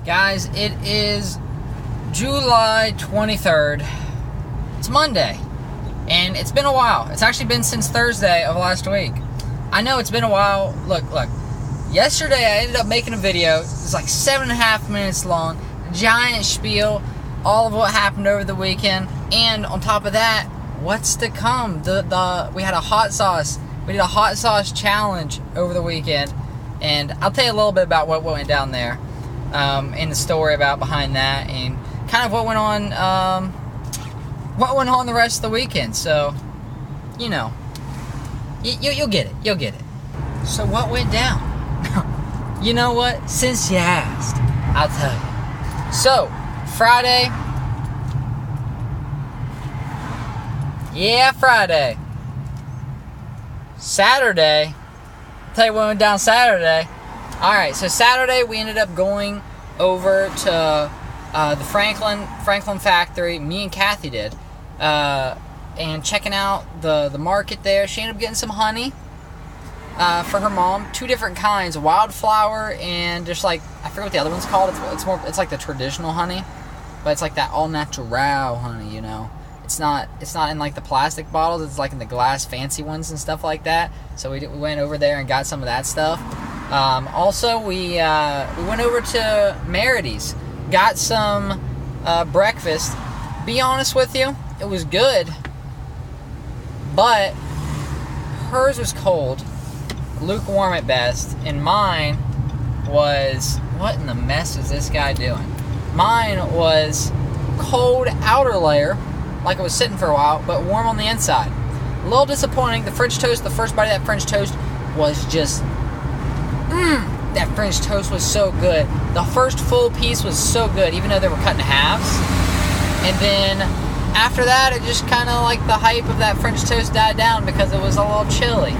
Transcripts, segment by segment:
Guys, it is July 23rd. It's Monday. And it's been a while. It's actually been since Thursday of last week. I know it's been a while. Look. Yesterday I ended up making a video. It was like 7.5 minutes long. Giant spiel. All of what happened over the weekend. And on top of that, what's to come? We had a hot sauce. We did a hot sauce challenge over the weekend. And I'll tell you a little bit about what went down there. In the story about behind that. And kind of what went on the rest of the weekend. So, you know, you'll get it. You'll get it. So what went down? You know what? Since you asked, I'll tell you. So, Friday. Yeah, Friday. Saturday. I'll tell you what went down Saturday. Alright, so Saturday we ended up going over to the Franklin factory. Me and Kathy did. And checking out the market there. She ended up getting some honey for her mom. 2 different kinds, wildflower and just like, I forget what the other one's called. It's like the traditional honey, but it's like that all natural honey, you know. It's not in like the plastic bottles. It's like in the glass fancy ones and stuff like that. So we went over there and got some of that stuff. Also, we went over to Merity's, got some breakfast. Be honest with you, it was good, but hers was cold, lukewarm at best, and mine was, what in the mess is this guy doing? Mine was cold outer layer, like it was sitting for a while, but warm on the inside. A little disappointing. The French toast, the first bite of that French toast was just, that French toast was so good. The first full piece was so good, even though they were cut in halves. And then after that, it just kind of like the hype of that French toast died down because it was a little chilly,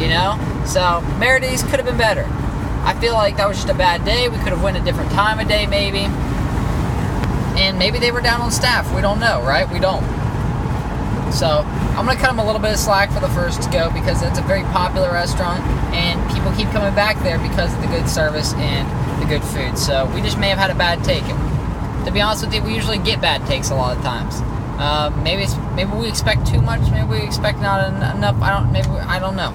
you know? So, Merity's could have been better. I feel like that was just a bad day. We could have went a different time of day, maybe. And maybe they were down on staff. We don't know, right? We don't. So, I'm going to cut them a little bit of slack for the first to go because it's a very popular restaurant and people keep coming back there because of the good service and the good food. So, we just may have had a bad take. To be honest with you, we usually get bad takes a lot of times. Maybe we expect too much, maybe we expect not enough. I don't know.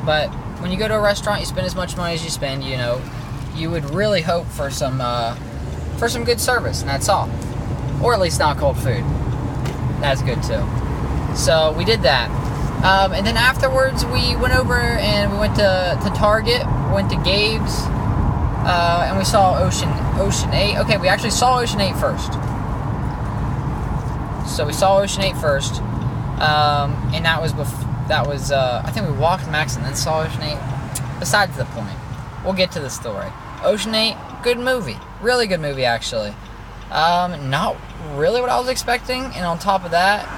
But when you go to a restaurant, you spend as much money as you spend. You know, you would really hope for some good service, and that's all. Or at least not cold food. That's good too. So we did that, and then afterwards we went over and we went to Target, went to Gabe's, and we saw Ocean 8. Okay, we actually saw Ocean 8 first. So we saw Ocean 8 first, and that was I think we walked Max and then saw Ocean 8. Besides the point, we'll get to the story. Ocean 8, good movie, really good movie actually. Not really what I was expecting, and on top of that,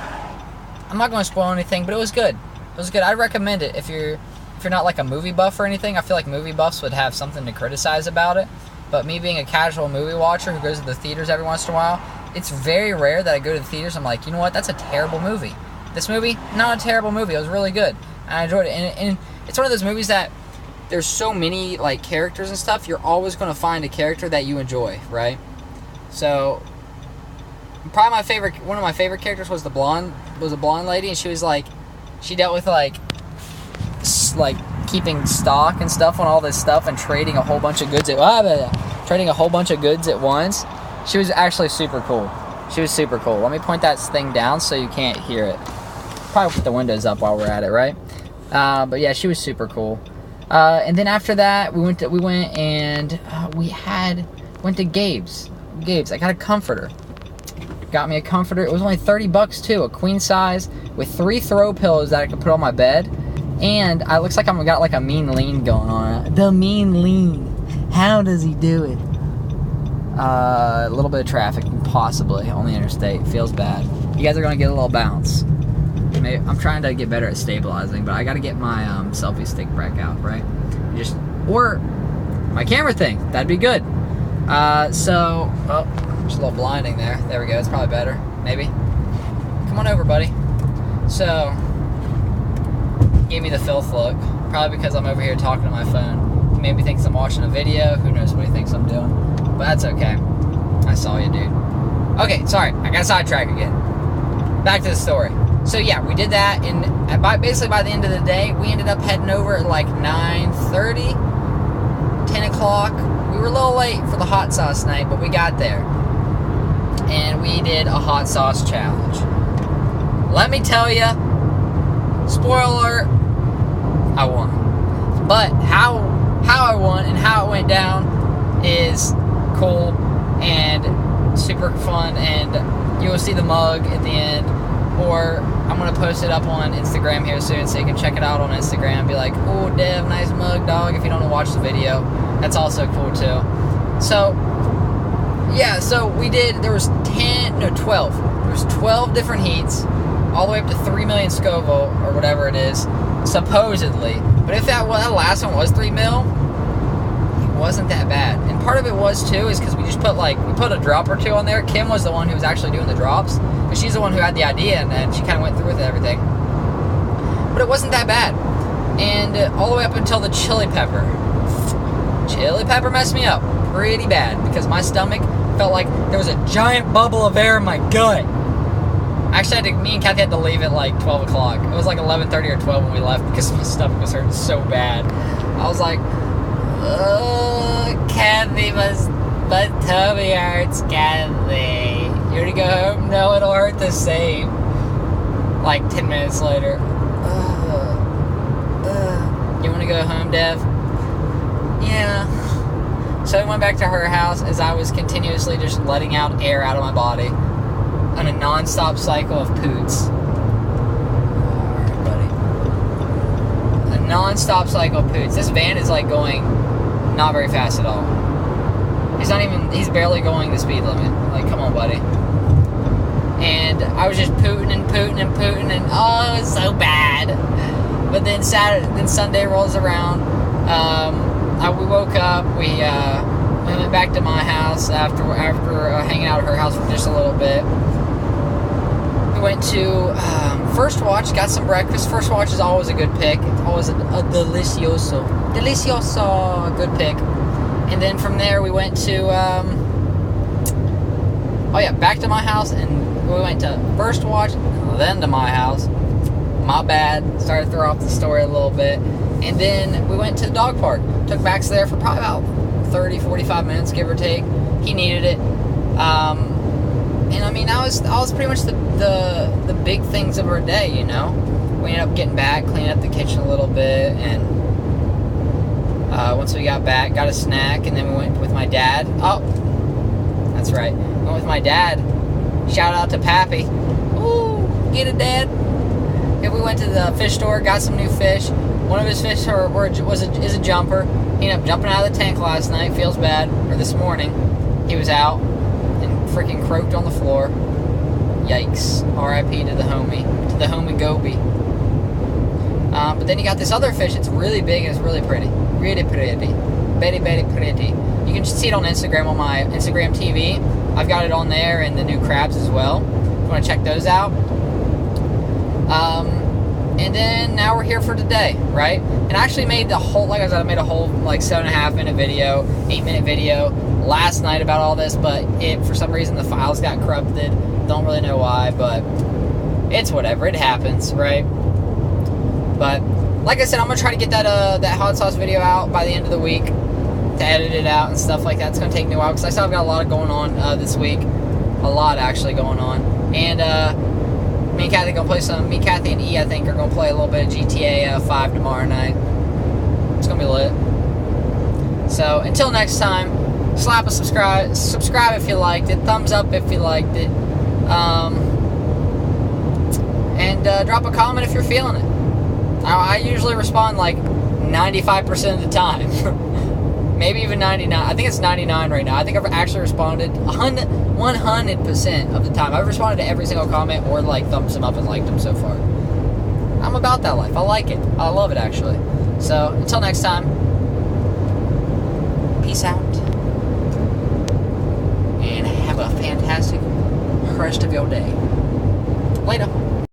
I'm not going to spoil anything, but it was good. It was good. I'd recommend it if you're not like a movie buff or anything. I feel like movie buffs would have something to criticize about it. But me being a casual movie watcher who goes to the theaters every once in a while, it's very rare that I go to the theaters. I'm like, you know what? That's a terrible movie. This movie, not a terrible movie. It was really good. I enjoyed it. And it's one of those movies that there's so many like characters and stuff. You're always going to find a character that you enjoy, right? So probably one of my favorite characters was a blonde lady, and she was like, she dealt with like keeping stock and stuff on all this stuff and trading a whole bunch of goods at once. She was actually super cool. She was super cool. Let me point that thing down so you can't hear it. Probably put the windows up while we're at it, right? But yeah, she was super cool. And then after that, we went to Gabe's. I got a comforter. Got me a comforter. It was only $30 too, a queen size with 3 throw pillows that I could put on my bed. And it looks like I've got like a mean lean going on. The mean lean. How does he do it? A little bit of traffic, possibly, on the interstate. Feels bad. You guys are going to get a little bounce. I'm trying to get better at stabilizing, but I got to get my selfie stick back out, right? Or my camera thing. That'd be good. Just a little blinding there. There we go. It's probably better. Maybe. Come on over, buddy. So, gave me the filth look. Probably because I'm over here talking to my phone. Maybe thinks I'm watching a video. Who knows what he thinks I'm doing. But That's okay. I saw you, dude. Okay, sorry. I got sidetracked again. Back to the story. So yeah, we did that, and basically by the end of the day, we ended up heading over at like 9:30, 10 o'clock. We were a little late for the hot sauce night, but we got there. And we did a hot sauce challenge. Let me tell you, spoiler, I won. But how I won and how it went down is cool and super fun, and you will see the mug at the end, or I'm going to post it up on Instagram here soon, so you can check it out on Instagram and be like, oh, Dev, nice mug, dog, if you don't want to watch the video. That's also cool, too. So, yeah, so we did, there was 12. There was 12 different heats, all the way up to 3 million Scoville, or whatever it is, supposedly. But if that last one was 3 mil, it wasn't that bad. And part of it was, too, is because we just put a drop or two on there. Kim was the one who was actually doing the drops, and she's the one who had the idea, and she kind of went through with everything. But it wasn't that bad. And all the way up until the chili pepper. Chili pepper messed me up pretty bad, because my stomach felt like there was a giant bubble of air in my gut. Actually, me and Kathy had to leave at like 12 o'clock. It was like 11:30 or 12 when we left, because my stomach was hurting so bad. I was like, Kathy, my tummy hurts, Kathy. You ready to go home? No, it'll hurt the same. Like 10 minutes later. You want to go home, Dev? Yeah. So I went back to her house as I was continuously just letting out air out of my body on a non-stop cycle of poots. Alright, buddy. A non-stop cycle of poots. This van is like going not very fast at all. He's barely going the speed limit. Like, come on, buddy. And I was just pooting and oh, it was so bad. But then Sunday rolls around. We woke up. We went back to my house after hanging out at her house for just a little bit. We went to First Watch, got some breakfast. First Watch is always a good pick. It's always a delicioso, a good pick. And then from there we went to back to my house, and we went to First Watch, then to my house. My bad. Started to throw off the story a little bit. And then we went to the dog park. Took Max there for probably about 30, 45 minutes, give or take. He needed it. And I mean, that was pretty much the big things of our day, you know. We ended up getting back, cleaning up the kitchen a little bit, and once we got back, got a snack, and then we went with my dad. Oh, that's right. Went with my dad. Shout out to Pappy. Ooh, get it, Dad. And we went to the fish store, got some new fish. One of his fish is a jumper. He ended up jumping out of the tank last night. Feels bad. Or this morning. He was out and freaking croaked on the floor. Yikes. R.I.P. to the homie Goby. But then he got this other fish. It's really big and it's really pretty. Really pretty. Very, very pretty. You can see it on Instagram, on my Instagram TV. I've got it on there, and the new crabs as well. If you want to check those out. And then now we're here for today, right? And I actually made I made a whole like 7.5 minute video, 8 minute video last night about all this, but for some reason the files got corrupted. Don't really know why, but it's whatever. It happens, right? But like I said, I'm gonna try to get that hot sauce video out by the end of the week, to edit it out and stuff like that. It's gonna take me a while because I still have got a lot going on this week, a lot actually going on, and me and Kathy and E, I think, are going to play a little bit of GTA 5 tomorrow night. It's going to be lit. So, until next time, slap a subscribe if you liked it, thumbs up if you liked it, and drop a comment if you're feeling it. I usually respond like 95% of the time. Maybe even 99. I think it's 99 right now. I think I've actually responded 100% of the time. I've responded to every single comment or like thumbs them up and liked them so far. I'm about that life. I like it. I love it, actually. So, until next time, peace out. And have a fantastic rest of your day. Later.